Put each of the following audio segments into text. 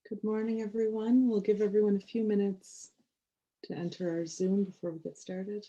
Good morning, everyone. We'll give everyone a few minutes to enter our Zoom before we get started.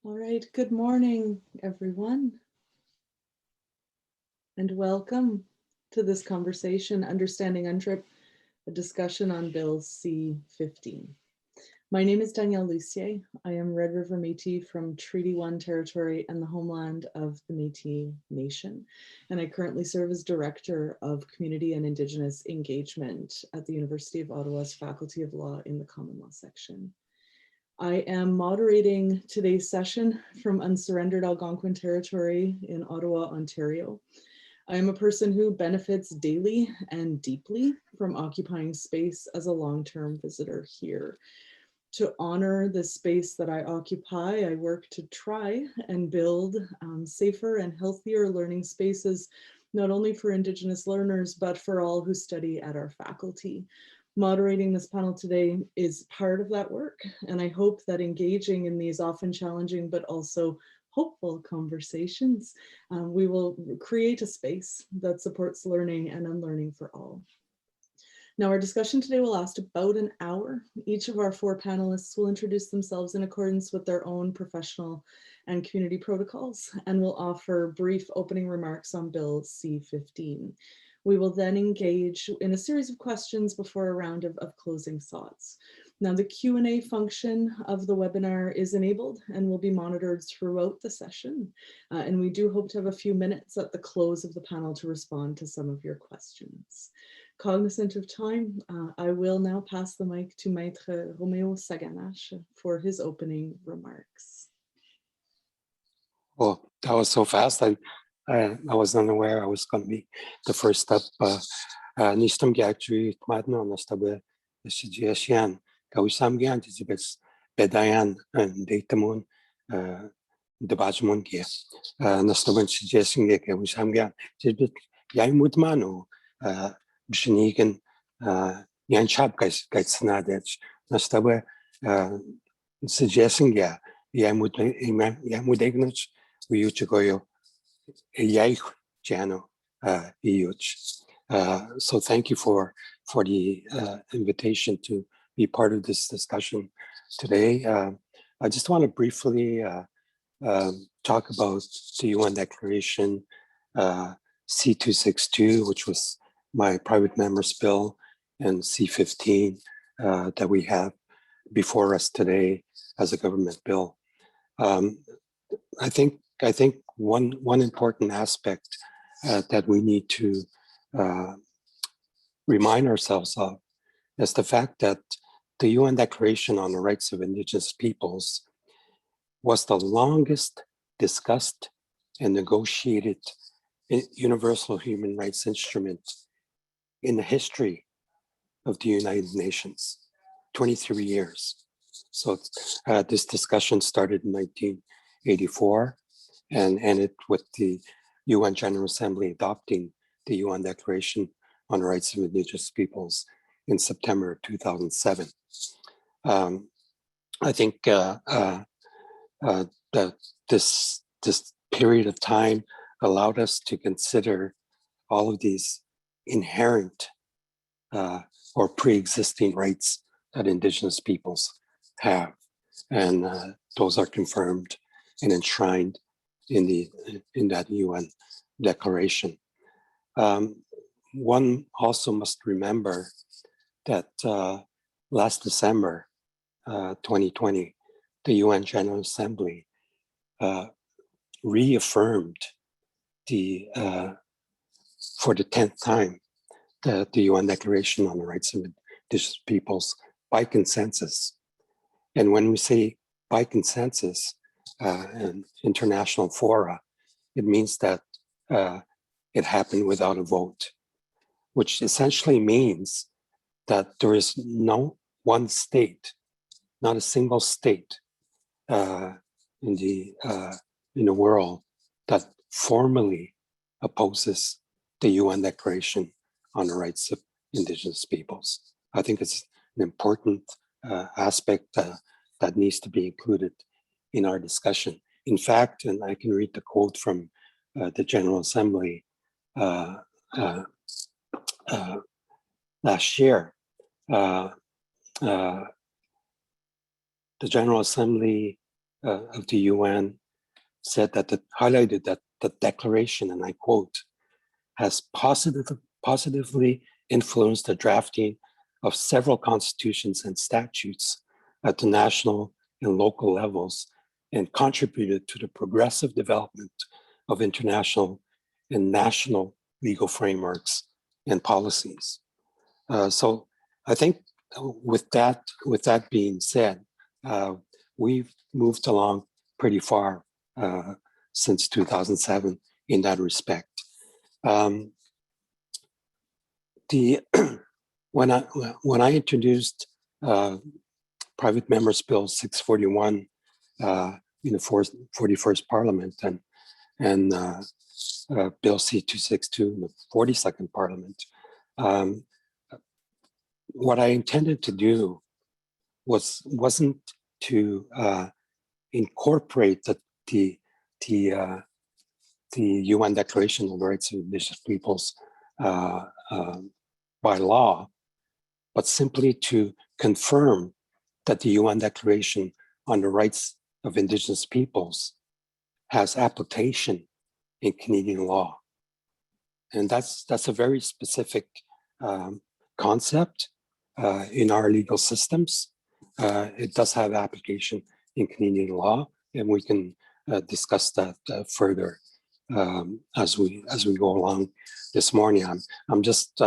All right, good morning, everyone, and welcome to this conversation, Understanding UNDRIP, a discussion on Bill C-15. My name is Danielle Lucier. I am Red River Métis from Treaty 1 territory and the homeland of the Métis Nation. And I currently serve as Director of Community and Indigenous Engagement at the University of Ottawa's Faculty of Law in the Common Law section. I am moderating today's session from unsurrendered Algonquin territory in Ottawa, Ontario. I am a person who benefits daily and deeply from occupying space as a long-term visitor here. To honor the space that I occupy, I work to try and build safer and healthier learning spaces, not only for Indigenous learners, but for all who study at our faculty. Moderating this panel today is part of that work, and I hope that engaging in these often challenging but also hopeful conversations, we will create a space that supports learning and unlearning for all. Now, our discussion today will last about an hour. Each of our four panelists will introduce themselves in accordance with their own professional and community protocols and will offer brief opening remarks on Bill C-15. We will then engage in a series of questions before a round of closing thoughts. Now, the Q&A function of the webinar is enabled and will be monitored throughout the session. And we do hope to have a few minutes at the close of the panel to respond to some of your questions. Cognizant of time, I will now pass the mic to Maître Roméo Saganache for his opening remarks. Oh, that was so fast. I was unaware I was going to be the first up. Nistam Gactri, Madno, Nastabe, Sijian, Kawisamgian, Tizibes, Bedayan, and Datamun, the Bajmungia, Nastaban Sijasin, Kawisamgian, Tizbit, Yaimutmano, Bishinigan, Yanchab Gaitsnadech, Nastabe, Sijasin, Yamudegnich, we used to go. So thank you for the invitation to be part of this discussion today. I just want to briefly talk about the UN Declaration C-262, which was my private member's bill, and C-15 that we have before us today as a government bill. I think one important aspect that we need to remind ourselves of is the fact that the UN Declaration on the Rights of Indigenous Peoples was the longest discussed and negotiated universal human rights instrument in the history of the United Nations, 23 years. So this discussion started in 1984 and ended with the UN General Assembly adopting the UN Declaration on the Rights of Indigenous Peoples in September of 2007. I think that this period of time allowed us to consider all of these inherent or pre-existing rights that Indigenous peoples have. And those are confirmed and enshrined in that UN declaration. One also must remember that last December 2020, the UN General Assembly reaffirmed for the 10th time the UN Declaration on the Rights of Indigenous Peoples by consensus. And when we say by consensus in international fora, it means that it happened without a vote, which essentially means that there is no one state, not a single state in the world that formally opposes the UN Declaration on the Rights of Indigenous Peoples. I think it's an important aspect that needs to be included in our discussion. In fact, and I can read the quote from the General Assembly last year. The General Assembly of the UN said that highlighted that the declaration, and I quote, has positively influenced the drafting of several constitutions and statutes at the national and local levels and contributed to the progressive development of international and national legal frameworks and policies. So I think with that being said, we've moved along pretty far since 2007 in that respect. When I introduced Private Members Bill 641 in the 41st Parliament and Bill C-262 in the 42nd Parliament, what I intended to do wasn't to incorporate the UN Declaration on the Rights of Indigenous Peoples by law, but simply to confirm that the UN Declaration on the Rights of Indigenous Peoples has application in Canadian law. And that's a very specific concept in our legal systems. It does have application in Canadian law, and we can discuss that further as we go along this morning. I'm just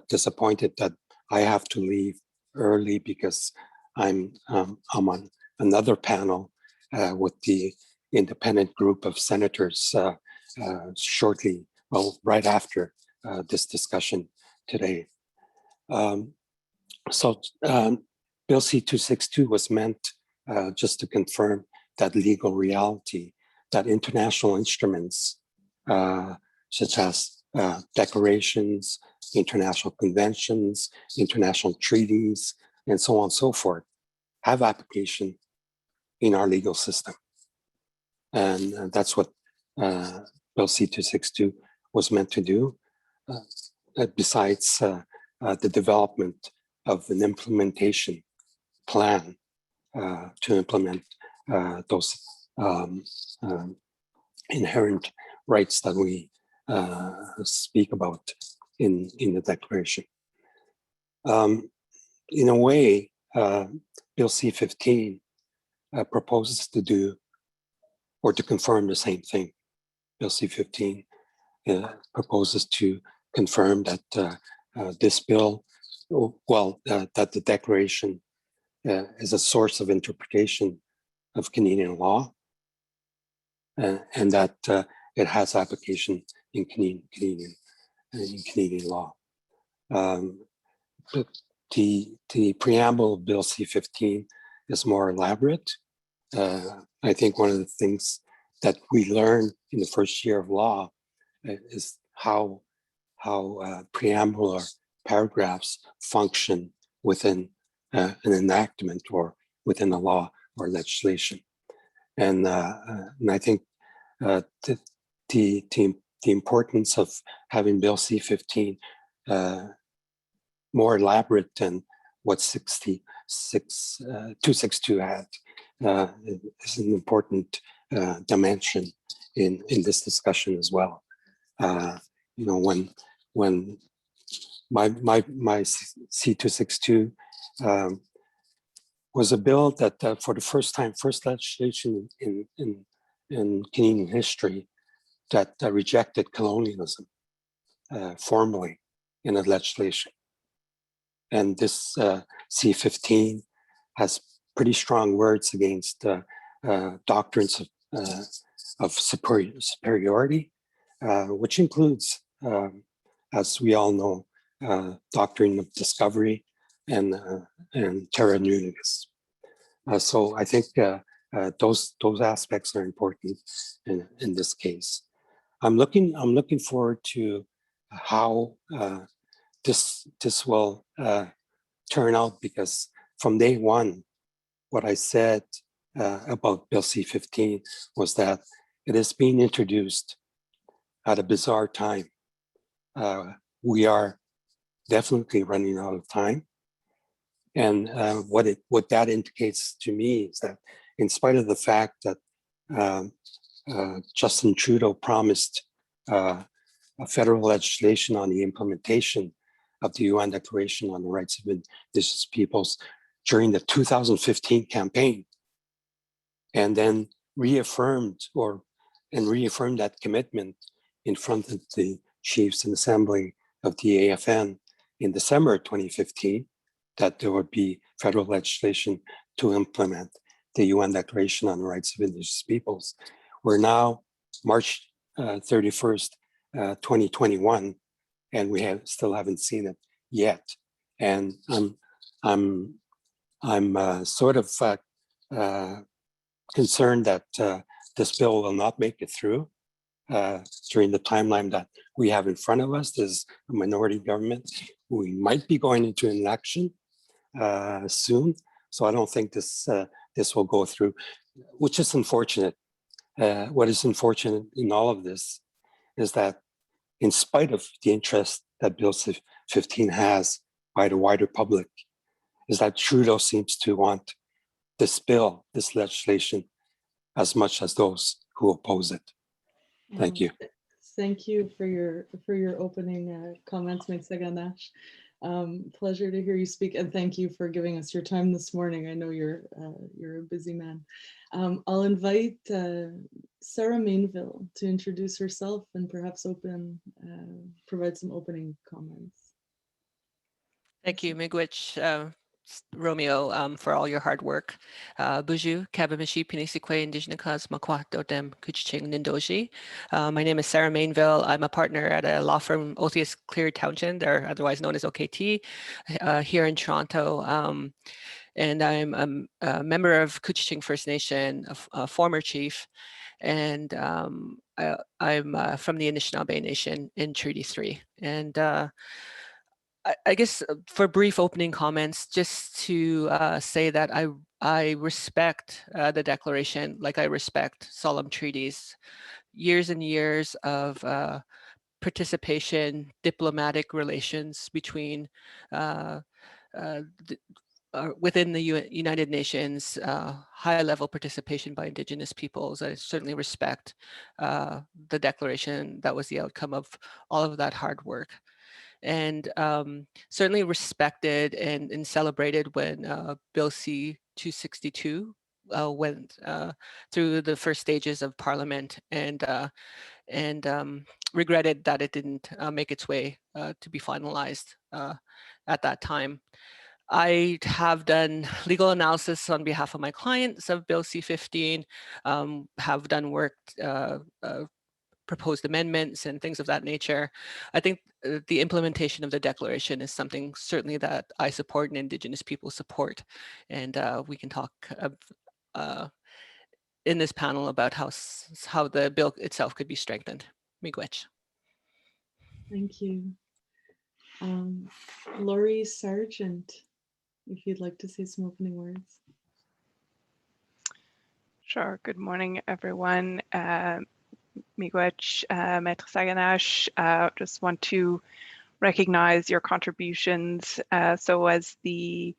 disappointed that I have to leave early because I'm on another panel with the independent group of senators shortly, well, right after this discussion today. Bill C-262 was meant just to confirm that legal reality, that international instruments such as declarations, international conventions, international treaties, and so on and so forth, have application in our legal system. And that's what Bill C-262 was meant to do, besides the development of an implementation plan to implement those inherent rights that we speak about in the Declaration. In a way, Bill C-15 proposes to do or to confirm the same thing. Bill C-15 proposes to confirm that this bill, that the Declaration is a source of interpretation of Canadian law, and that it has application in Canadian law. The preamble of Bill C-15 is more elaborate. I think one of the things that we learn in the first year of law is how preamble or paragraphs function within an enactment or within a law or legislation. And I think the importance of having Bill C-15 more elaborate than what 262 had is an important dimension in this discussion as well. You know, when my C-262 was a bill that for the first time, first legislation in Canadian history that rejected colonialism formally in a legislation. And this C-15 has pretty strong words against doctrines of superiority, which includes, as we all know, doctrine of discovery and terra nullius. So I think those aspects are important in this case. I'm looking forward to how this will turn out, because from day one, what I said about Bill C-15 was that it is being introduced at a bizarre time. We are definitely running out of time. And what that indicates to me is that in spite of the fact that Justin Trudeau promised a federal legislation on the implementation of the UN Declaration on the Rights of Indigenous Peoples during the 2015 campaign, and then reaffirmed that commitment in front of the Chiefs and Assembly of the AFN in December 2015, that there would be federal legislation to implement the UN Declaration on the Rights of Indigenous Peoples. We're now March 31st, 2021, and we still haven't seen it yet. And I'm sort of concerned that this bill will not make it through during the timeline that we have in front of us. There's a minority government. We might be going into an election soon, so I don't think this will go through, which is unfortunate. What is unfortunate in all of this is that, in spite of the interest that Bill C-15 has by the wider public, is that Trudeau seems to want this bill, this legislation, as much as those who oppose it. Thank you. Thank you for your opening comments, Megseganash. Pleasure to hear you speak, and thank you for giving us your time this morning. I know you're a busy man. I'll invite Sarah Mainville to introduce herself and perhaps provide some opening comments. Thank you, Miigwech, Romeo, for all your hard work. Buju, Kabamishi, Pinisikwe, Indigenous, Makwa, Dodem, Kuchiching, Nindoji. My name is Sarah Mainville. I'm a partner at a law firm, Otheus Cleary Townshend, they're otherwise known as OKT, here in Toronto. And I'm a member of Kuchiching First Nation, a former chief, and I'm from the Anishinaabe Nation in Treaty 3. And I guess for brief opening comments, just to say that I respect the Declaration like I respect solemn treaties. Years and years of participation, diplomatic relations between within the United Nations, high-level participation by Indigenous peoples. I certainly respect the Declaration. That was the outcome of all of that hard work. And certainly respected and celebrated when Bill C-262 went through the first stages of Parliament, and regretted that it didn't make its way to be finalized at that time. I have done legal analysis on behalf of my clients of Bill C-15, have done work, proposed amendments and things of that nature. I think the implementation of the Declaration is something certainly that I support and Indigenous people support. And we can talk in this panel about how the bill itself could be strengthened. Miigwech. Thank you. Laurie Sargent, if you'd like to say some opening words. Sure. Good morning, everyone. Miigwech, Mettre Saganash, just want to recognize your contributions. So as the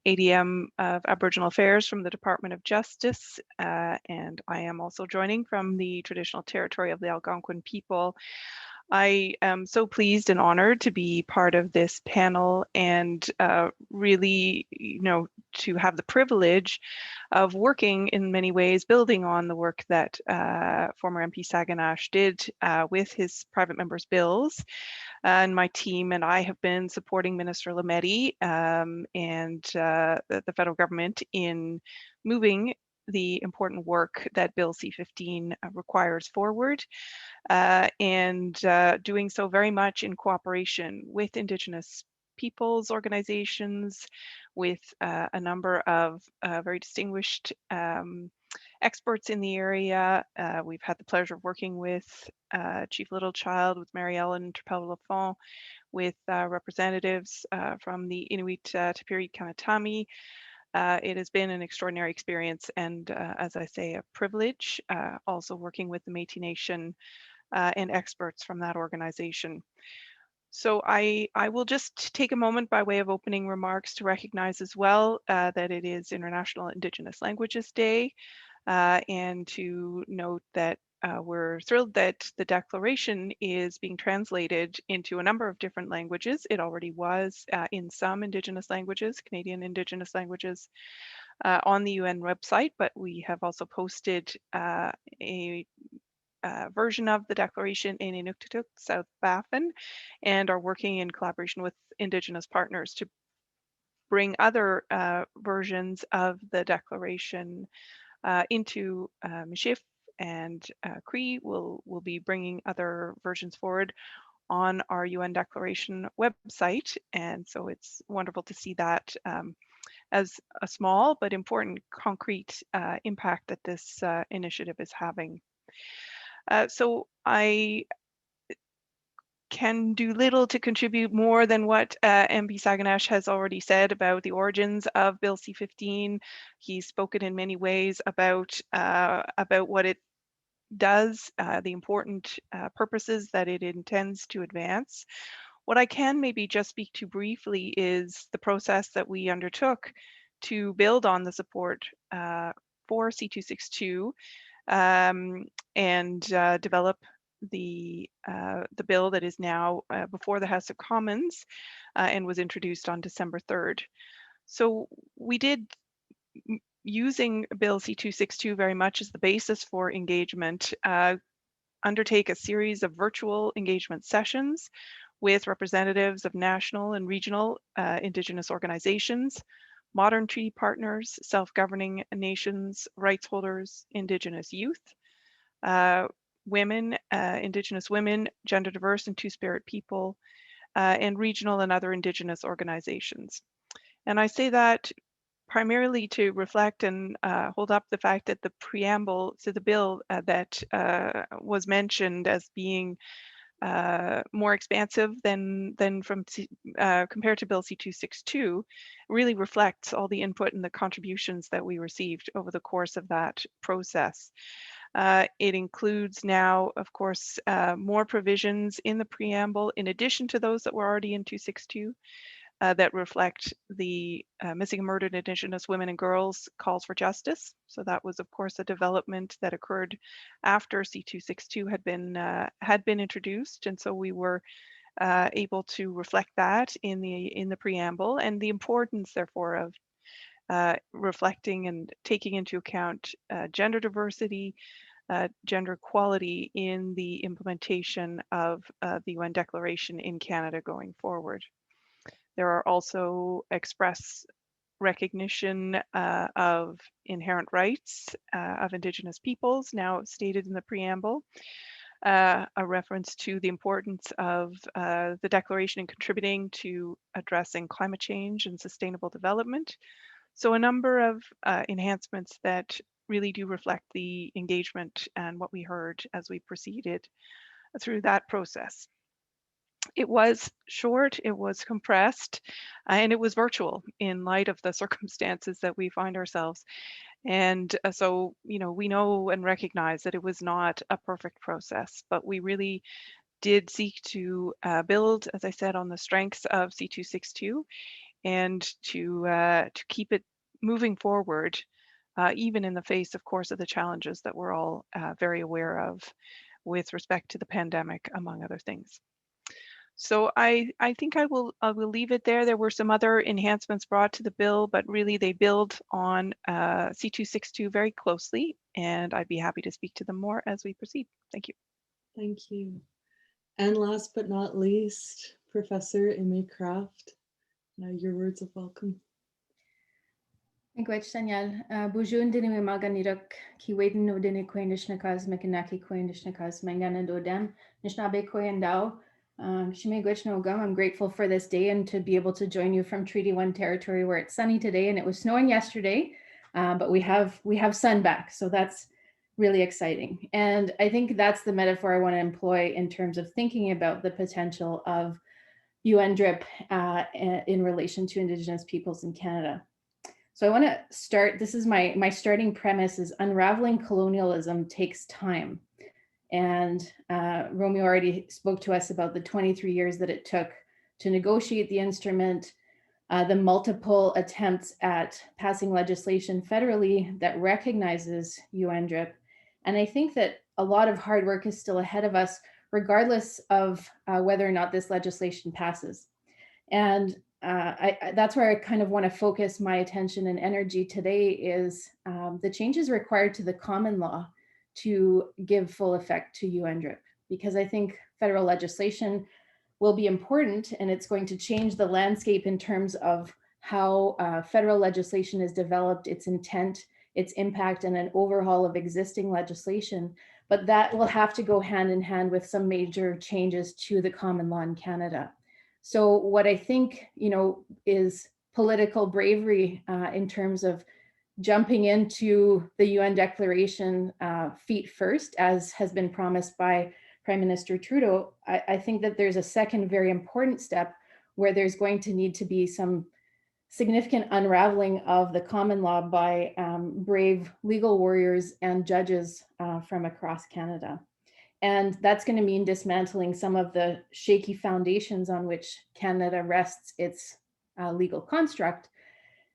ADM of Aboriginal Affairs from the Department of Justice, and I am also joining from the traditional territory of the Algonquin people. I am so pleased and honored to be part of this panel and really, to have the privilege of working in many ways, building on the work that former MP Saganash did with his private members' bills. And my team and I have been supporting Minister Lametti and the federal government in moving the important work that Bill C-15 requires forward, and doing so very much in cooperation with Indigenous peoples organizations, with a number of very distinguished experts in the area. We've had the pleasure of working with Chief Littlechild, with Mary Ellen Trepel-Lafont, with representatives from the Inuit Tapiri Kanatami. It has been an extraordinary experience and, as I say, a privilege, also working with the Métis Nation and experts from that organization. So I will just take a moment by way of opening remarks to recognize as well that it is International Indigenous Languages Day, and to note that we're thrilled that the Declaration is being translated into a number of different languages. It already was in some Indigenous languages, Canadian Indigenous languages, on the UN website, but we have also posted a version of the Declaration in Inuktitut, South Baffin, and are working in collaboration with Indigenous partners to bring other versions of the Declaration into Michif, and Cree will be bringing other versions forward on our UN Declaration website. And so it's wonderful to see that as a small but important concrete impact that this initiative is having. So I can do little to contribute more than what MP Saganash has already said about the origins of Bill C-15. He's spoken in many ways about what it does, the important purposes that it intends to advance. What I can maybe just speak to briefly is the process that we undertook to build on the support for C-262 and develop the bill that is now before the House of Commons and was introduced on December 3rd. So we did, using Bill C-262 very much as the basis for engagement, undertake a series of virtual engagement sessions with representatives of national and regional Indigenous organizations, modern treaty partners, self-governing nations, rights holders, Indigenous youth, women, Indigenous women, gender diverse and two-spirit people, and regional and other Indigenous organizations. And I say that primarily to reflect and hold up the fact that the preamble to the bill that was mentioned as being more expansive than compared to Bill C-262 really reflects all the input and the contributions that we received over the course of that process. It includes now, of course, more provisions in the preamble in addition to those that were already in 262 that reflect the missing and murdered Indigenous women and girls calls for justice. So that was, of course, a development that occurred after C-262 had been introduced, and so we were able to reflect that in the preamble, and the importance, therefore, of reflecting and taking into account gender diversity, gender equality in the implementation of the UN Declaration in Canada going forward. There are also express recognition of inherent rights of Indigenous peoples, now stated in the preamble, a reference to the importance of the Declaration in contributing to addressing climate change and sustainable development. So a number of enhancements that really do reflect the engagement and what we heard as we proceeded through that process. It was short, it was compressed, and it was virtual in light of the circumstances that we find ourselves. And so, we know and recognize that it was not a perfect process, but we really did seek to build, as I said, on the strengths of C-262 and to keep it moving forward, even in the face, of course, of the challenges that we're all very aware of with respect to the pandemic, among other things. So I think I will leave it there. There were some other enhancements brought to the bill, but really they build on C-262 very closely, and I'd be happy to speak to them more as we proceed. Thank you. Thank you. And last but not least, Professor Amy Kraft, your words of welcome. Miigwech Daniel, Bujun dini maga nirok ki weden no dini kwe nishnakaz mekanaki kwe nishnakaz mangana dodem nishnabe kwe and dao. Shimigwech no gum. I'm grateful for this day and to be able to join you from Treaty 1 territory where it's sunny today and it was snowing yesterday, but we have sun back, so that's really exciting. And I think that's the metaphor I want to employ in terms of thinking about the potential of UNDRIP in relation to Indigenous peoples in Canada. So I want to start, this is my starting premise, is unraveling colonialism takes time. And Romeo already spoke to us about the 23 years that it took to negotiate the instrument, the multiple attempts at passing legislation federally that recognizes UNDRIP. And I think that a lot of hard work is still ahead of us, regardless of whether or not this legislation passes. And that's where I kind of want to focus my attention and energy today is the changes required to the common law to give full effect to UNDRIP, because I think federal legislation will be important and it's going to change the landscape in terms of how federal legislation is developed, its intent, its impact, and an overhaul of existing legislation. But that will have to go hand in hand with some major changes to the common law in Canada. So what I think, is political bravery in terms of jumping into the UN Declaration feet first, as has been promised by Prime Minister Trudeau. I think that there's a second very important step where there's going to need to be some significant unraveling of the common law by brave legal warriors and judges from across Canada. And that's going to mean dismantling some of the shaky foundations on which Canada rests its legal construct,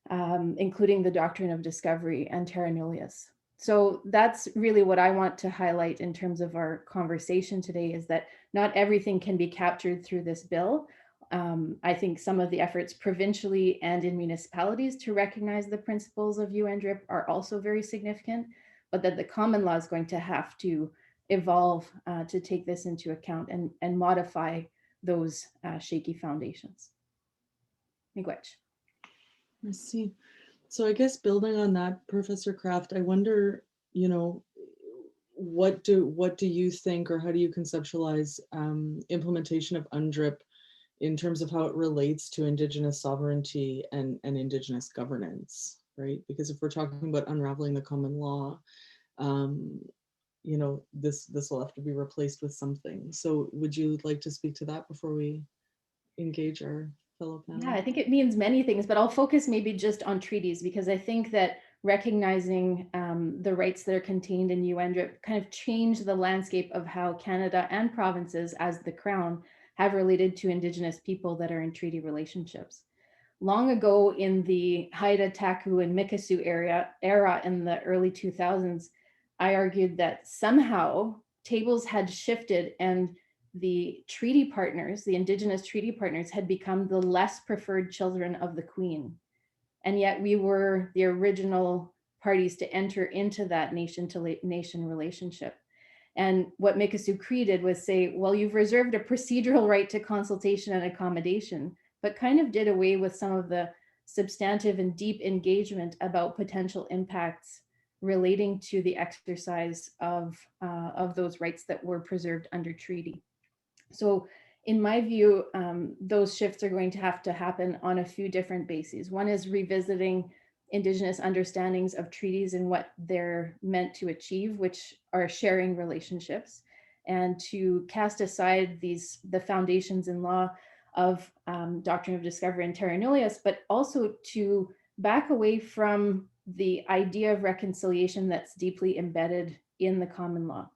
including the doctrine of discovery and terra nullius. So that's really what I want to highlight in terms of our conversation today, is that not everything can be captured through this bill. I think some of the efforts provincially and in municipalities to recognize the principles of UNDRIP are also very significant, but that the common law is going to have to evolve to take this into account and modify those shaky foundations. Miigwech. I see. So I guess building on that, Professor Kraft, I wonder, what do you think, or how do you conceptualize implementation of UNDRIP in terms of how it relates to Indigenous sovereignty and Indigenous governance, right? Because if we're talking about unraveling the common law, this will have to be replaced with something. So would you like to speak to that before we engage our fellow panel? Yeah, I think it means many things, but I'll focus maybe just on treaties, because I think that recognizing the rights that are contained in UNDRIP kind of change the landscape of how Canada and provinces as the Crown have related to Indigenous people that are in treaty relationships. Long ago in the Haida, Taku, and Mikisew era in the early 2000s, I argued that somehow tables had shifted and the treaty partners, the Indigenous treaty partners, had become the less preferred children of the Queen. And yet we were the original parties to enter into that nation-to-nation relationship. And what Mikisew Cree did was say, well, you've reserved a procedural right to consultation and accommodation, but kind of did away with some of the substantive and deep engagement about potential impacts relating to the exercise of those rights that were preserved under treaty. So in my view, those shifts are going to have to happen on a few different bases. One is revisiting Indigenous understandings of treaties and what they're meant to achieve, which are sharing relationships, and to cast aside the foundations in law of doctrine of discovery and terra nullius, but also to back away from the idea of reconciliation that's deeply embedded in the common law.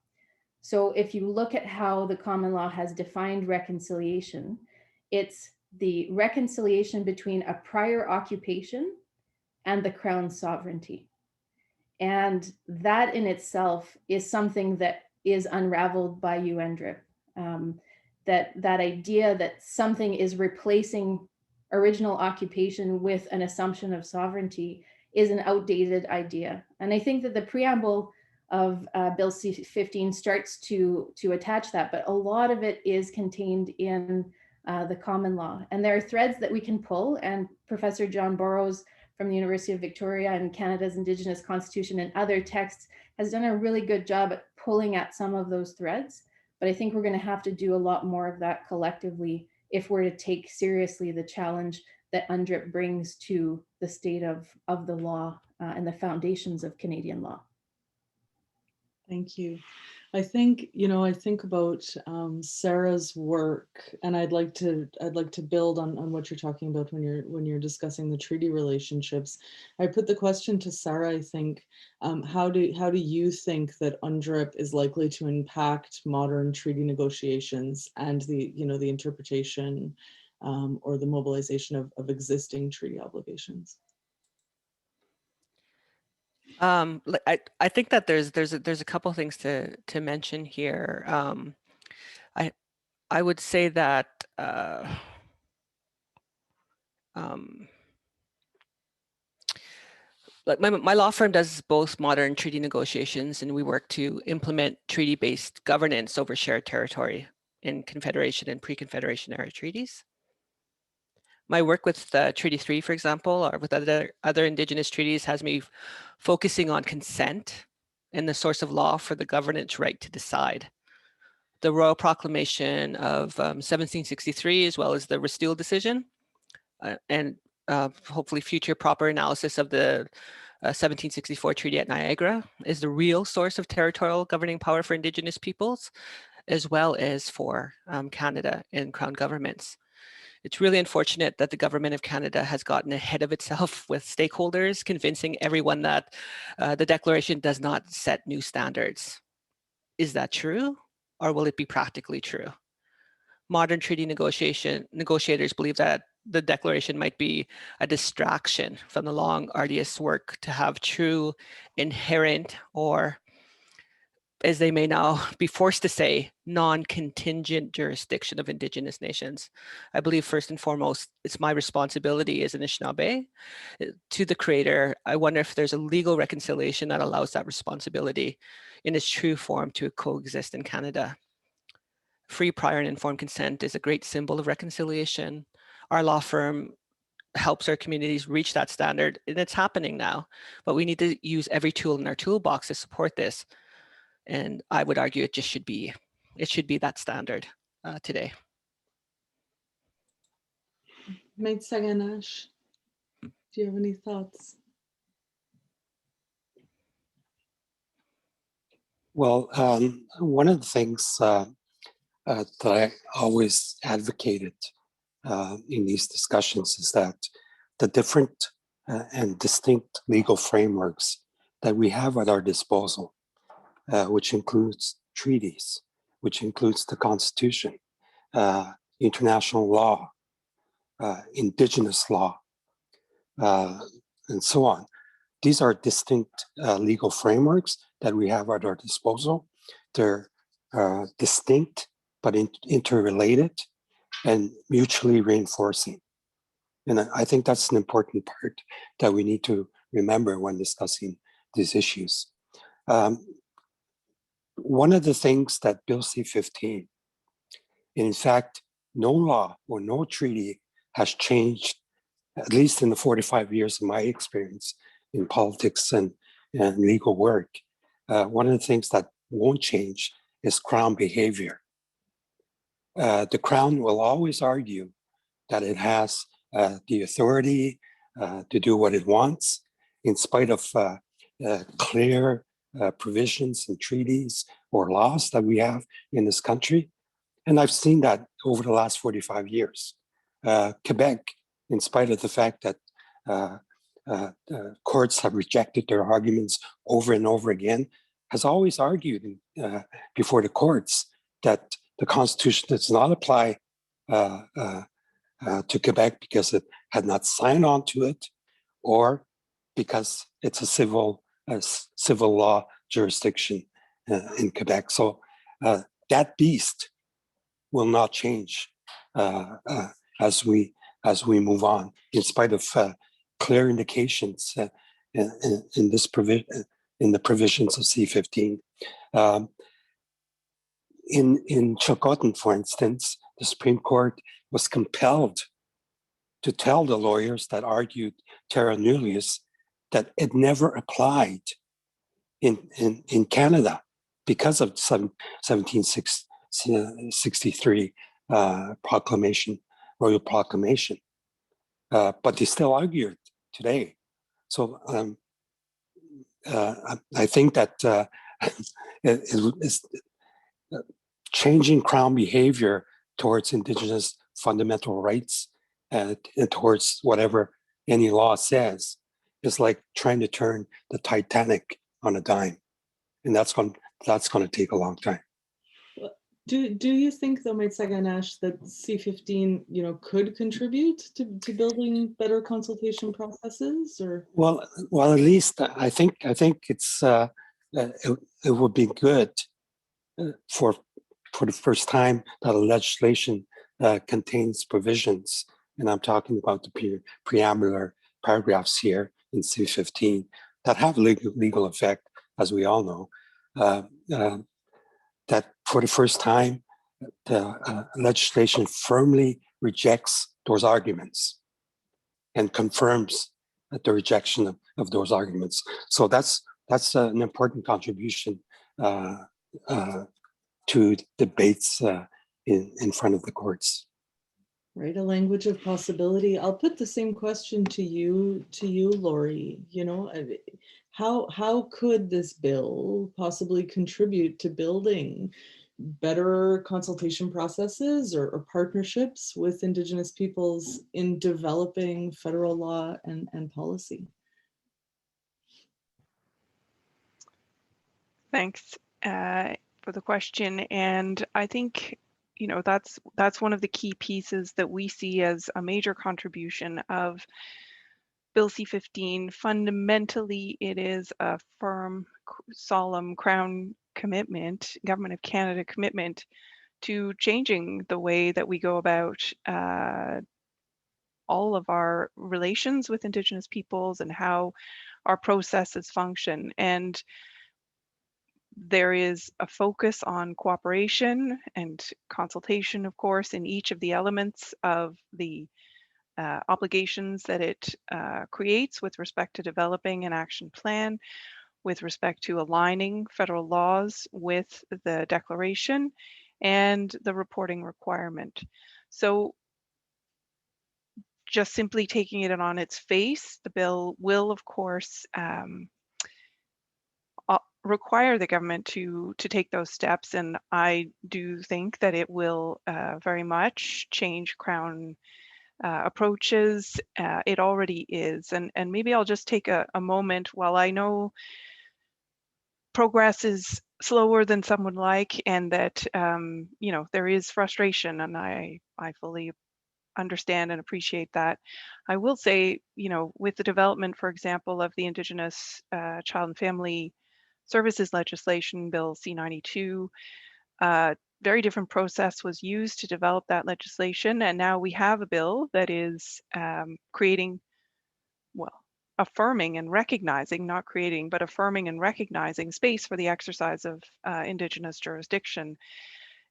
So if you look at how the common law has defined reconciliation, it's the reconciliation between a prior occupation and the Crown's sovereignty. And that in itself is something that is unraveled by UNDRIP. That idea that something is replacing original occupation with an assumption of sovereignty is an outdated idea. And I think that the preamble of Bill C-15 starts to attach that, but a lot of it is contained in the common law. And there are threads that we can pull, and Professor John Burrows from the University of Victoria and Canada's Indigenous Constitution and other texts has done a really good job at pulling at some of those threads. But I think we're going to have to do a lot more of that collectively if we're to take seriously the challenge that UNDRIP brings to the state of the law and the foundations of Canadian law. Thank you. I think, I think about Sarah's work, and I'd like to build on what you're talking about when you're discussing the treaty relationships. I put the question to Sarah, I think, how do you think that UNDRIP is likely to impact modern treaty negotiations and the interpretation or the mobilization of existing treaty obligations? I think that there's a couple of things to mention here. I would say that like my law firm does both modern treaty negotiations, and we work to implement treaty-based governance over shared territory in Confederation and pre-Confederation era treaties. My work with Treaty 3, for example, or with other Indigenous treaties has me focusing on consent and the source of law for the governance right to decide. The Royal Proclamation of 1763, as well as the Resteel decision, and hopefully future proper analysis of the 1764 Treaty at Niagara is the real source of territorial governing power for Indigenous peoples, as well as for Canada and Crown governments. It's really unfortunate that the government of Canada has gotten ahead of itself with stakeholders, convincing everyone that the Declaration does not set new standards. Is that true, or will it be practically true? Modern treaty negotiators believe that the Declaration might be a distraction from the long, arduous work to have true, inherent, or as they may now be forced to say, non-contingent jurisdiction of Indigenous nations. I believe first and foremost, it's my responsibility as an Anishinaabe to the Creator. I wonder if there's a legal reconciliation that allows that responsibility in its true form to coexist in Canada. Free, prior, and informed consent is a great symbol of reconciliation. Our law firm helps our communities reach that standard, and it's happening now, but we need to use every tool in our toolbox to support this. And I would argue it should be that standard today. Meghseganash, do you have any thoughts? Well, one of the things that I always advocated in these discussions is that the different and distinct legal frameworks that we have at our disposal, which includes treaties, which includes the Constitution, international law, Indigenous law, and so on. These are distinct legal frameworks that we have at our disposal. They're distinct but interrelated and mutually reinforcing. And I think that's an important part that we need to remember when discussing these issues. One of the things that Bill C-15, in fact, no law or no treaty has changed, at least in the 45 years of my experience in politics and legal work. One of the things that won't change is Crown behavior. The Crown will always argue that it has the authority to do what it wants, in spite of clear provisions and treaties or laws that we have in this country. And I've seen that over the last 45 years. Quebec, in spite of the fact that courts have rejected their arguments over and over again, has always argued before the courts that the Constitution does not apply to Quebec because it had not signed on to it, or because it's a civil law jurisdiction in Quebec. So that beast will not change as we move on, in spite of clear indications in this provision, in the provisions of C-15. In Chilcotin, for instance, the Supreme Court was compelled to tell the lawyers that argued terra nullius that it never applied in Canada because of 1763 proclamation, royal proclamation. But they still argue it today. So I think that it's changing Crown behavior towards Indigenous fundamental rights and towards whatever any law says is like trying to turn the Titanic on a dime, and that's going to take a long time. Do you think, though, Nash, that C-15, could contribute to building better consultation processes, or? Well, at least I think it's it would be good for the first time that a legislation contains provisions, and I'm talking about the preambular paragraphs here in C-15 that have legal effect, as we all know. That for the first time, the legislation firmly rejects those arguments and confirms the rejection of those arguments. So that's an important contribution to debates in front of the courts. Right, a language of possibility. I'll put the same question to you, Lori. How could this bill possibly contribute to building better consultation processes or partnerships with Indigenous peoples in developing federal law and policy? Thanks for the question. And I think, that's one of the key pieces that we see as a major contribution of Bill C-15. Fundamentally, it is a firm, solemn Crown commitment, Government of Canada commitment to changing the way that we go about all of our relations with Indigenous peoples and how our processes function. And there is a focus on cooperation and consultation, of course, in each of the elements of the obligations that it creates with respect to developing an action plan, with respect to aligning federal laws with the Declaration and the reporting requirement. So just simply taking it on its face, the bill will, of course, require the government to take those steps, and I do think that it will very much change Crown approaches. It already is, and maybe I'll just take a moment. While I know progress is slower than some would like, and that there is frustration, and I fully understand and appreciate that. I will say, with the development, for example, of the Indigenous Child and Family Services legislation, Bill C-92, very different process was used to develop that legislation, and now we have a bill that is creating, affirming and recognizing, not creating, but affirming and recognizing space for the exercise of Indigenous jurisdiction.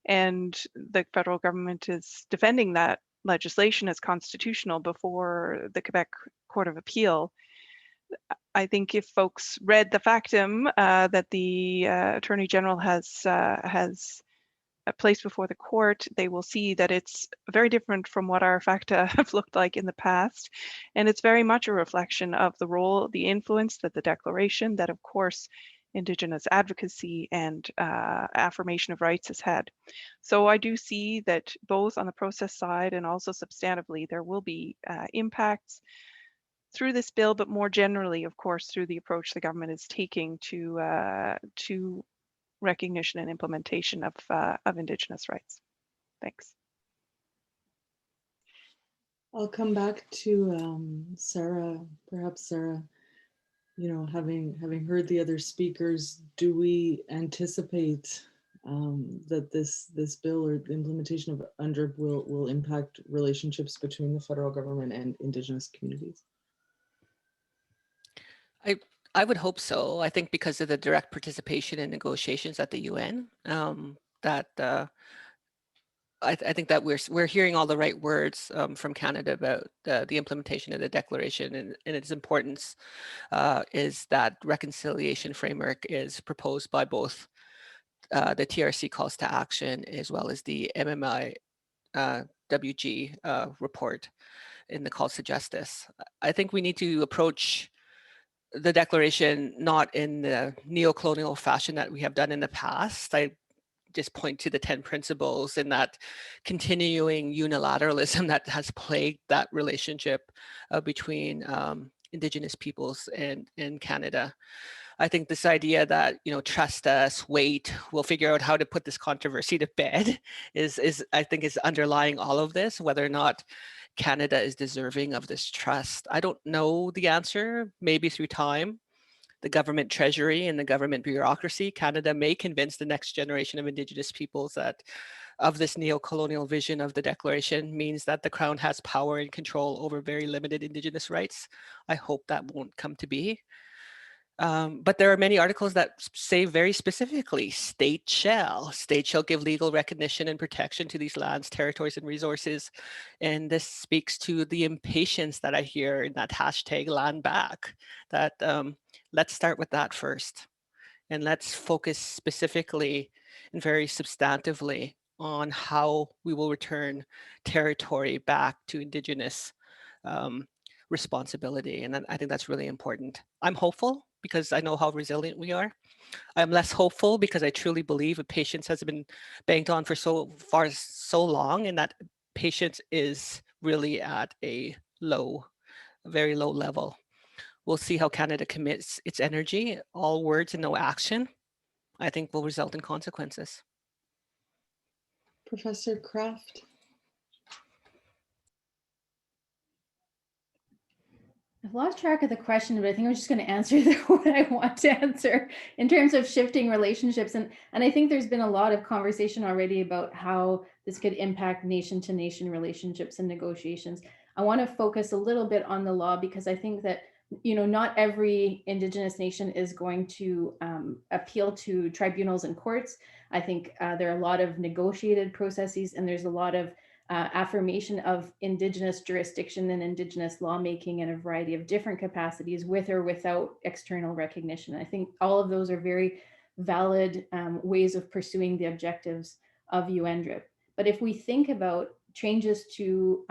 And the federal government is defending that legislation as constitutional before the Quebec Court of Appeal. I think if folks read the factum that the Attorney General has placed before the court, they will see that it's very different from what our facta have looked like in the past. And it's very much a reflection of the role, the influence that the Declaration, that of course Indigenous advocacy and affirmation of rights has had. So I do see that both on the process side and also substantively, there will be impacts through this bill, but more generally, of course, through the approach the government is taking to recognition and implementation of Indigenous rights. Thanks. I'll come back to Sarah, perhaps Sarah, having heard the other speakers, do we anticipate that this bill or the implementation of UNDRIP will impact relationships between the federal government and Indigenous communities? I would hope so. I think because of the direct participation in negotiations at the UN, I think that we're hearing all the right words from Canada about the implementation of the Declaration and its importance is that reconciliation framework is proposed by both the TRC calls to action as well as the MMI WG report in the calls to justice. I think we need to approach the Declaration not in the neo-colonial fashion that we have done in the past. I just point to the 10 principles and that continuing unilateralism that has plagued that relationship between Indigenous peoples and Canada. I think this idea that, trust us, wait, we'll figure out how to put this controversy to bed is I think is underlying all of this, whether or not Canada is deserving of this trust. I don't know the answer, maybe through time. The government treasury and the government bureaucracy, Canada may convince the next generation of Indigenous peoples that of this neo-colonial vision of the Declaration means that the Crown has power and control over very limited Indigenous rights. I hope that won't come to be. But there are many articles that say very specifically, state shall give legal recognition and protection to these lands, territories, and resources. And this speaks to the impatience that I hear in that hashtag land back, that let's start with that first. And let's focus specifically and very substantively on how we will return territory back to Indigenous responsibility. And I think that's really important. I'm hopeful because I know how resilient we are. I'm less hopeful because I truly believe a patience has been banked on for so long, and that patience is really at a very low level. We'll see how Canada commits its energy. All words and no action, I think, will result in consequences. Professor Kraft. I've lost track of the question, but I think I'm just going to answer what I want to answer in terms of shifting relationships. And I think there's been a lot of conversation already about how this could impact nation-to-nation relationships and negotiations. I want to focus a little bit on the law because I think that, not every Indigenous nation is going to appeal to tribunals and courts. I think there are a lot of negotiated processes, and there's a lot of affirmation of Indigenous jurisdiction and Indigenous lawmaking in a variety of different capacities with or without external recognition. I think all of those are very valid ways of pursuing the objectives of UNDRIP. But if we think about changes to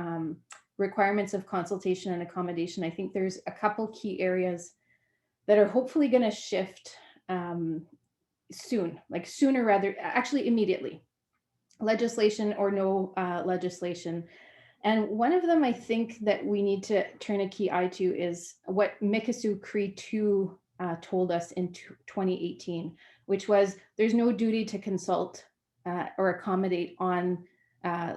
requirements of consultation and accommodation, I think there's a couple key areas that are hopefully going to shift sooner rather, actually immediately. Legislation or no legislation. And one of them I think that we need to turn a key eye to is what Mikisew Cree II told us in 2018, which was there's no duty to consult or accommodate on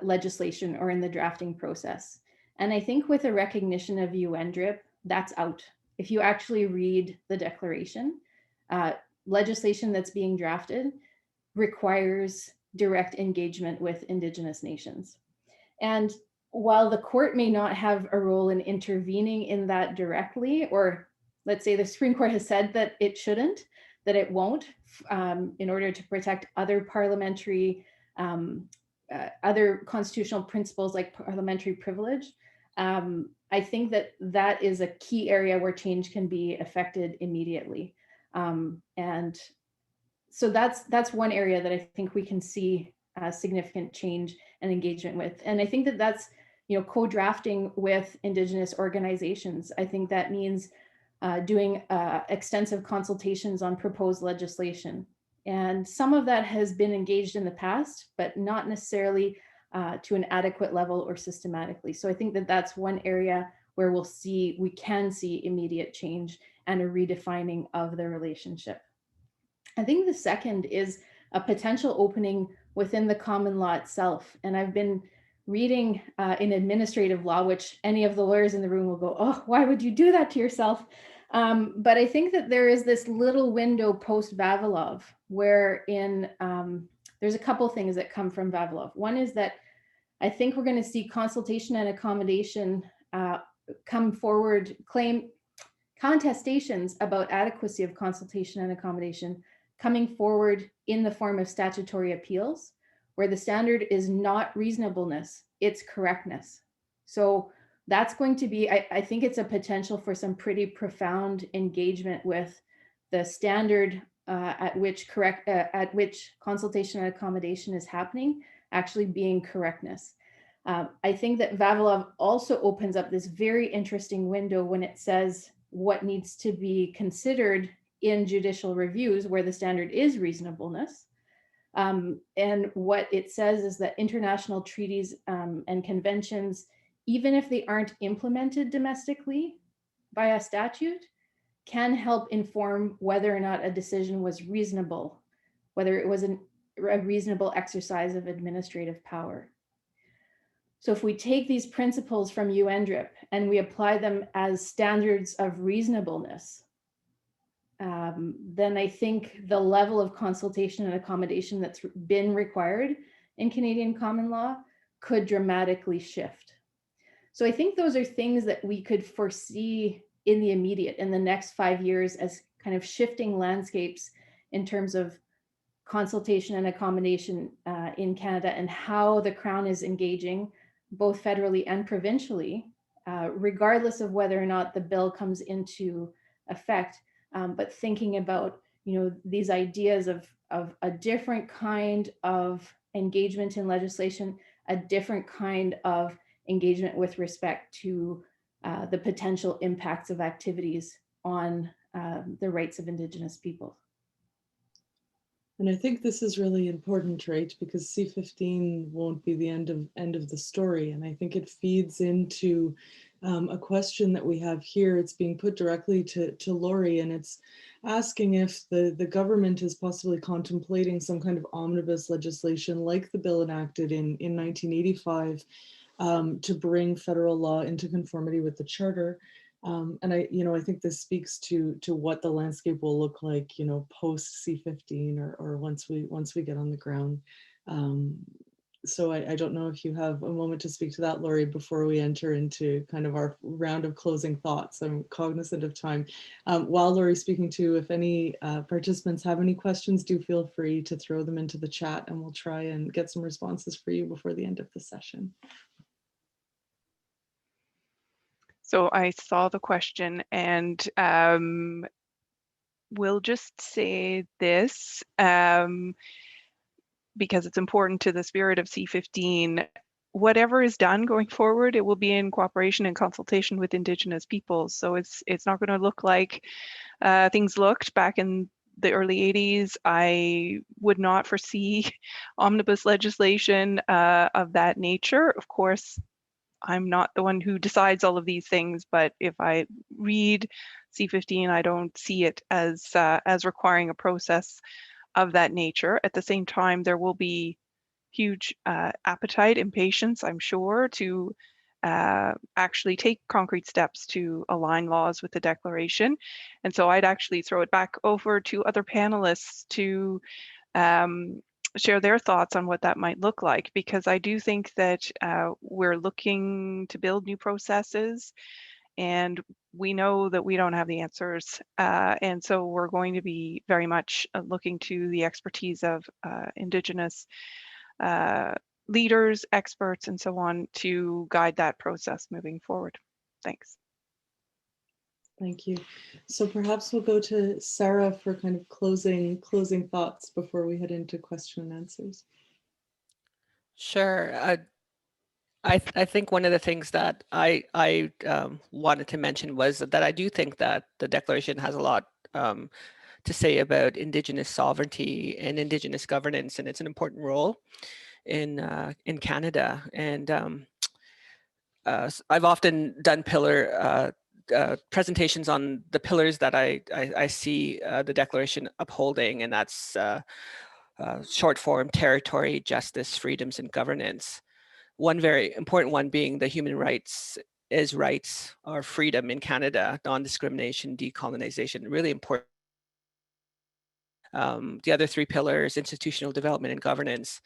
legislation or in the drafting process. And I think with a recognition of UNDRIP, that's out. If you actually read the declaration, legislation that's being drafted requires direct engagement with Indigenous nations. And while the court may not have a role in intervening in that directly, or let's say the Supreme Court has said that it shouldn't, that it won't, in order to protect other parliamentary, other constitutional principles like parliamentary privilege, I think that is a key area where change can be effected immediately. And so that's one area that I think we can see significant change and engagement with. And I think that's, co-drafting with Indigenous organizations. I think that means doing extensive consultations on proposed legislation. And some of that has been engaged in the past, but not necessarily to an adequate level or systematically. So I think that's one area where we can see immediate change and a redefining of the relationship. I think the second is a potential opening within the common law itself. And I've been reading in administrative law, which any of the lawyers in the room will go, oh, why would you do that to yourself? But I think that there is this little window post Vavilov wherein there's a couple things that come from Vavilov. One is that I think we're going to see consultation and accommodation come forward, claim contestations about adequacy of consultation and accommodation coming forward in the form of statutory appeals, where the standard is not reasonableness, it's correctness. So that's going to be, I think it's a potential for some pretty profound engagement with the standard at which consultation and accommodation is happening, actually being correctness. I think that Vavilov also opens up this very interesting window when it says what needs to be considered in judicial reviews where the standard is reasonableness. And what it says is that international treaties and conventions, even if they aren't implemented domestically by a statute, can help inform whether or not a decision was reasonable, whether it was a reasonable exercise of administrative power. So if we take these principles from UNDRIP and we apply them as standards of reasonableness, then I think the level of consultation and accommodation that's been required in Canadian common law could dramatically shift. So I think those are things that we could foresee in the immediate, in the next 5 years, as kind of shifting landscapes in terms of consultation and accommodation in Canada, and how the Crown is engaging both federally and provincially, regardless of whether or not the bill comes into effect. But thinking about, these ideas of a different kind of engagement in legislation, a different kind of engagement with respect to the potential impacts of activities on the rights of Indigenous peoples. And I think this is really important, right? Because C-15 won't be the end of the story. And I think it feeds into a question that we have here. It's being put directly to Laurie, and it's asking if the government is possibly contemplating some kind of omnibus legislation like the bill enacted in 1985 to bring federal law into conformity with the Charter. And I think this speaks to what the landscape will look like, post C-15 or once we get on the ground. So I don't know if you have a moment to speak to that, Laurie, before we enter into kind of our round of closing thoughts. I'm cognizant of time. While Laurie's speaking to, if any participants have any questions, do feel free to throw them into the chat, and we'll try and get some responses for you before the end of the session. So I saw the question, and we'll just say this, because it's important to the spirit of C-15. Whatever is done going forward, it will be in cooperation and consultation with Indigenous peoples. So it's not going to look like things looked back in the early 80s. I would not foresee omnibus legislation of that nature. Of course, I'm not the one who decides all of these things, but if I read C-15, I don't see it as requiring a process of that nature. At the same time, there will be huge appetite and patience, I'm sure, to actually take concrete steps to align laws with the Declaration. And so I'd actually throw it back over to other panelists to share their thoughts on what that might look like, because I do think that we're looking to build new processes, and we know that we don't have the answers. And so we're going to be very much looking to the expertise of Indigenous leaders, experts, and so on to guide that process moving forward. Thanks. Thank you. So perhaps we'll go to Sarah for kind of closing thoughts before we head into question and answers. Sure. I think one of the things that I wanted to mention was that I do think that the Declaration has a lot to say about Indigenous sovereignty and Indigenous governance, and it's an important role in Canada. And I've often done pillar presentations on the pillars that I see the Declaration upholding, and that's short form: territory, justice, freedoms, and governance. One very important one being the human rights or freedom in Canada, non-discrimination, decolonization, really important. The other three pillars, institutional development and governance,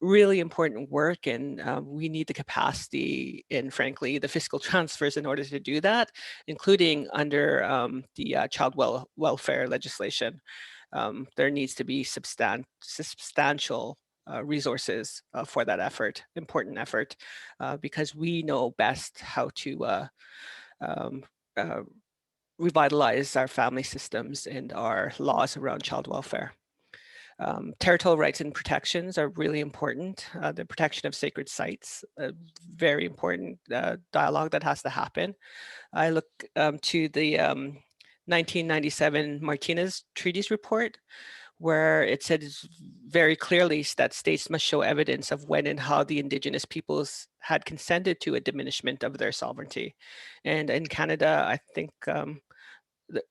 really important work, and we need the capacity and frankly the fiscal transfers in order to do that, including under the child welfare legislation. There needs to be substantial resources for that effort, important effort, because we know best how to revitalize our family systems and our laws around child welfare. Territorial rights and protections are really important. The protection of sacred sites, very important dialogue that has to happen. I look to the 1997 Martinez Treaties report, where it says very clearly that states must show evidence of when and how the Indigenous peoples had consented to a diminishment of their sovereignty. And in Canada, I think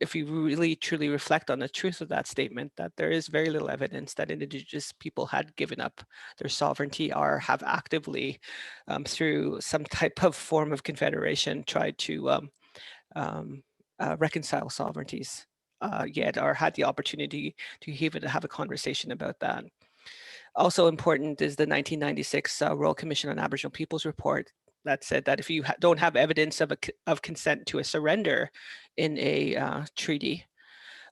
if you really truly reflect on the truth of that statement, that there is very little evidence that Indigenous people had given up their sovereignty or have actively, through some type of form of confederation, tried to reconcile sovereignties yet, or had the opportunity to even have a conversation about that. Also important is the 1996 Royal Commission on Aboriginal Peoples report that said that if you don't have evidence of consent to a surrender in a treaty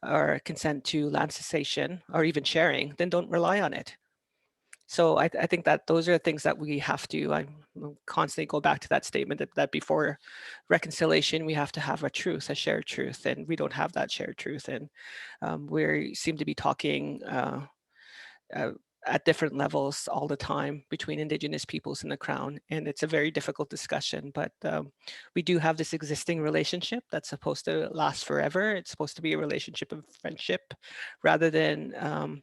or consent to land cessation or even sharing, then don't rely on it. So I think that those are things that we have to constantly go back to that statement that before reconciliation, we have to have a truth, a shared truth, and we don't have that shared truth. And we seem to be talking at different levels all the time between Indigenous peoples and the Crown. And it's a very difficult discussion, but we do have this existing relationship that's supposed to last forever. It's supposed to be a relationship of friendship rather than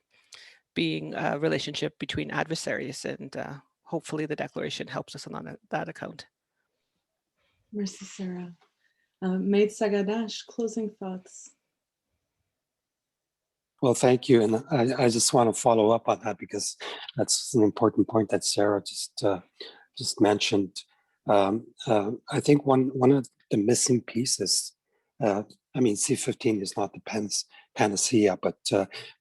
being a relationship between adversaries. And hopefully the Declaration helps us on that account. Merci, Sarah. Maid Sagadash, closing thoughts. Well, thank you. And I just want to follow up on that because that's an important point that Sarah just mentioned. I think one of the missing pieces, I mean, C-15 is not the panacea, but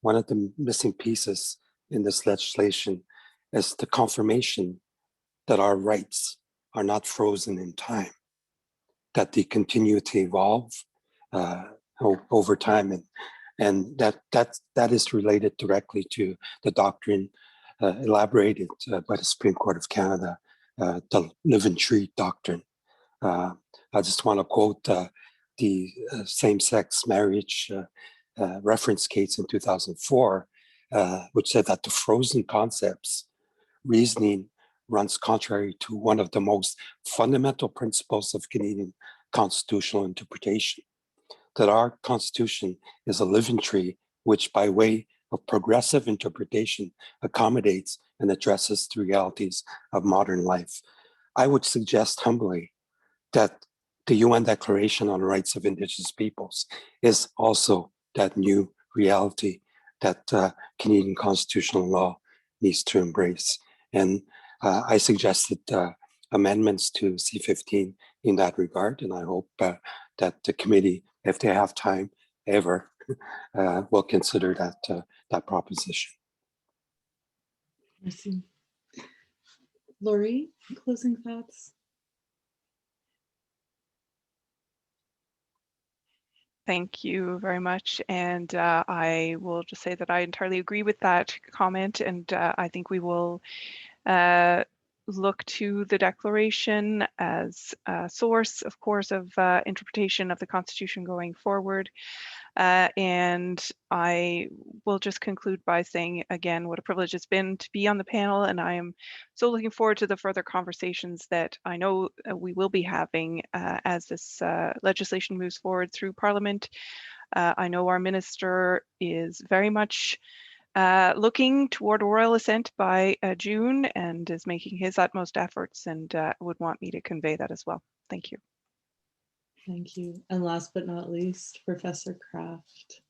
one of the missing pieces in this legislation is the confirmation that our rights are not frozen in time, that they continue to evolve over time, and that is related directly to the doctrine elaborated by the Supreme Court of Canada, the Live and Treat doctrine. I just want to quote the same-sex marriage reference case in 2004, which said that the frozen concepts reasoning runs contrary to one of the most fundamental principles of Canadian constitutional interpretation, that our Constitution is a living tree, which by way of progressive interpretation accommodates and addresses the realities of modern life. I would suggest humbly that the UN Declaration on the Rights of Indigenous Peoples is also that new reality that Canadian constitutional law needs to embrace. And I suggested amendments to C-15 in that regard, and I hope that the committee, if they have time ever, will consider that proposition. Merci. Laurie, closing thoughts. Thank you very much. And I will just say that I entirely agree with that comment. And I think we will look to the Declaration as a source, of course, of interpretation of the Constitution going forward. And I will just conclude by saying again what a privilege it's been to be on the panel, and I am so looking forward to the further conversations that I know we will be having as this legislation moves forward through Parliament. I know our minister is very much looking toward a royal assent by June and is making his utmost efforts, and would want me to convey that as well. Thank you. Thank you. And last but not least, Professor Kraft.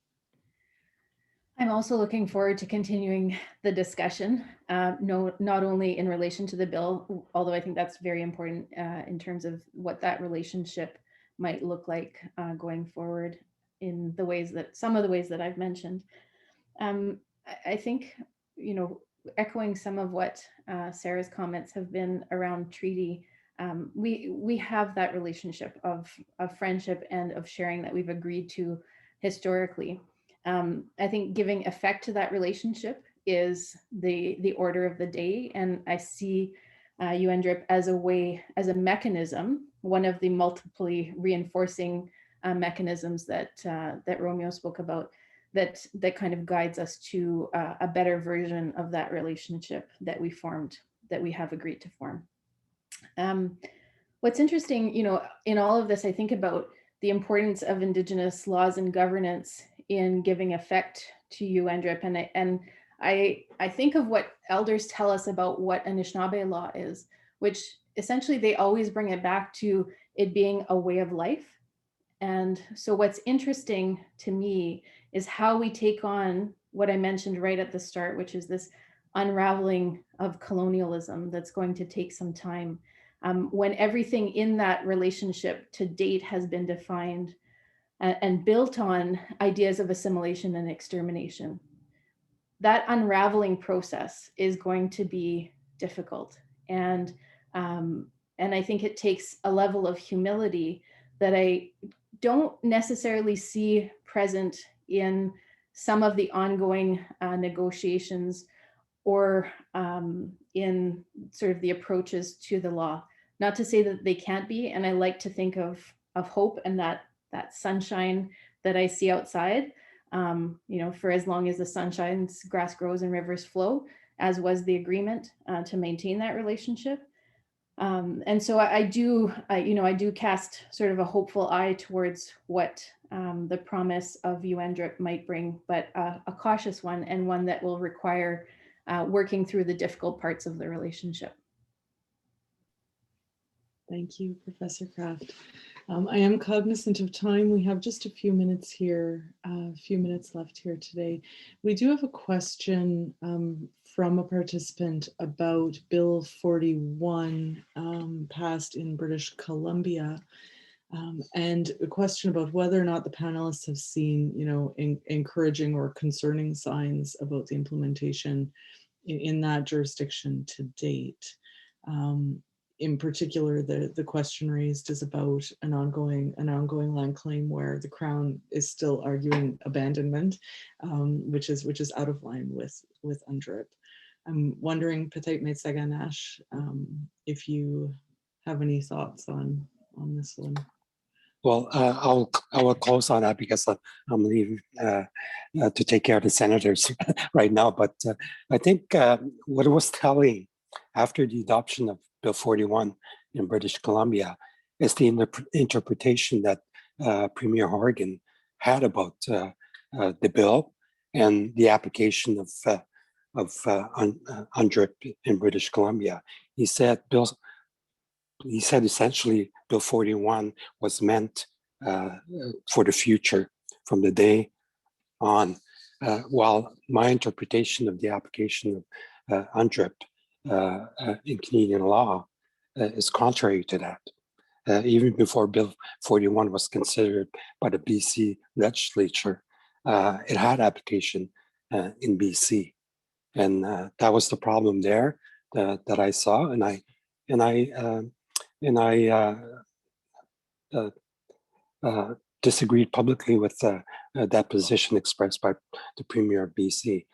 I'm also looking forward to continuing the discussion, not only in relation to the bill, although I think that's very important in terms of what that relationship might look like going forward in the ways that, some of the ways that I've mentioned. I think, you know, echoing some of what Sarah's comments have been around treaty, we have that relationship of friendship and of sharing that we've agreed to historically. I think giving effect to that relationship is the order of the day, and I see UNDRIP as a way, as a mechanism, one of the multiply reinforcing mechanisms that that Romeo spoke about, that kind of guides us to a better version of that relationship that we formed, that we have agreed to form. What's interesting, you know, in all of this, I think about the importance of Indigenous laws and governance in giving effect to UNDRIP, and I think of what elders tell us about what Anishinaabe law is, which essentially they always bring it back to it being a way of life. And so what's interesting to me is how we take on what I mentioned right at the start, which is this unraveling of colonialism that's going to take some time. When everything in that relationship to date has been defined and built on ideas of assimilation and extermination. That unraveling process is going to be difficult. And I think it takes a level of humility that I don't necessarily see present in some of the ongoing negotiations or in sort of the approaches to the law. Not to say that they can't be, and I like to think of hope and that sunshine that I see outside. You know, for as long as the sun shines, grass grows and rivers flow, as was the agreement to maintain that relationship. And so I do cast sort of a hopeful eye towards what the promise of UNDRIP might bring, but a cautious one, and one that will require working through the difficult parts of the relationship. Thank you, Professor Kraft. I am cognizant of time. We have just a few minutes here, a few minutes left here today. We do have a question from a participant about Bill 41 passed in British Columbia, and a question about whether or not the panelists have seen, you know, encouraging or concerning signs about the implementation in that jurisdiction to date. In particular, the question raised is about an ongoing land claim where the Crown is still arguing abandonment, which is out of line with UNDRIP. I'm wondering, Pethait Metsega-Nash, if you have any thoughts on this one. Well, I will close on that because I'm leaving to take care of the senators right now. But I think what it was telling after the adoption of Bill 41 in British Columbia is the interpretation that Premier Horgan had about the bill and the application of UNDRIP in British Columbia. He said essentially Bill 41 was meant for the future from the day on, while my interpretation of the application of UNDRIP in Canadian law is contrary to that. Even before Bill 41 was considered by the BC legislature, it had application in BC. And that was the problem there that I saw, and I disagreed publicly with that position expressed by the Premier of BC.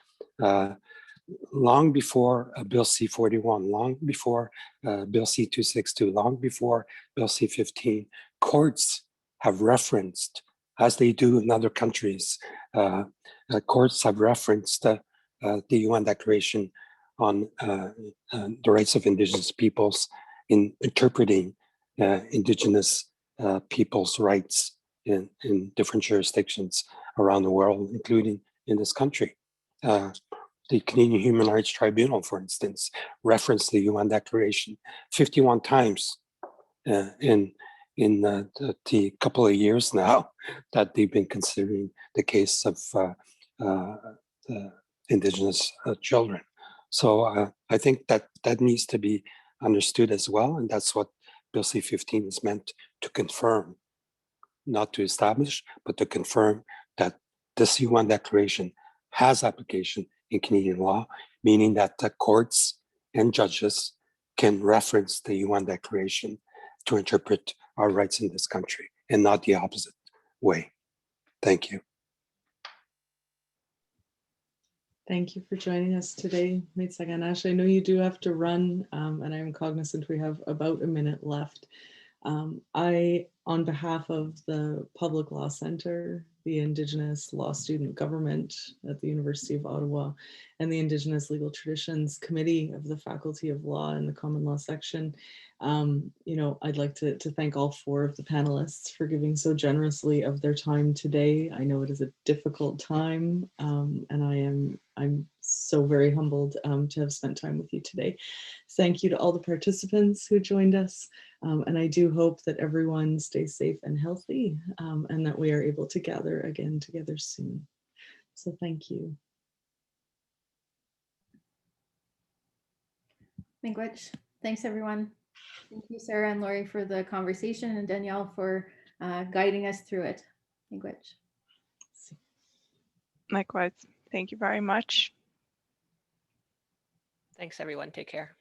Long before Bill C-41, long before Bill C-262, long before Bill C-15, courts have referenced, as they do in other countries, courts have referenced the UN Declaration on the Rights of Indigenous Peoples in interpreting Indigenous people's rights in different jurisdictions around the world, including in this country. The Canadian Human Rights Tribunal, for instance, referenced the UN Declaration 51 times in the couple of years now that they've been considering the case of Indigenous children. So I think that that needs to be understood as well, and that's what Bill C-15 is meant to confirm, not to establish, but to confirm that this UN Declaration has application in Canadian law, meaning that the courts and judges can reference the UN Declaration to interpret our rights in this country, and not the opposite way. Thank you. Thank you for joining us today, Mate Saganash. I know you do have to run, and I'm cognizant we have about a minute left. I, on behalf of the Public Law Center, the Indigenous Law Student Government at the University of Ottawa, and the Indigenous Legal Traditions Committee of the Faculty of Law in the Common Law section, I'd like to thank all four of the panelists for giving so generously of their time today. I know it is a difficult time, and I'm so very humbled to have spent time with you today. Thank you to all the participants who joined us. And I do hope that everyone stays safe and healthy, and that we are able to gather again together soon. So thank you. Miigwech. Thanks, everyone. Thank you, Sarah and Laurie, for the conversation, and Danielle for guiding us through it. Miigwech. Likewise. Thank you very much. Thanks, everyone. Take care.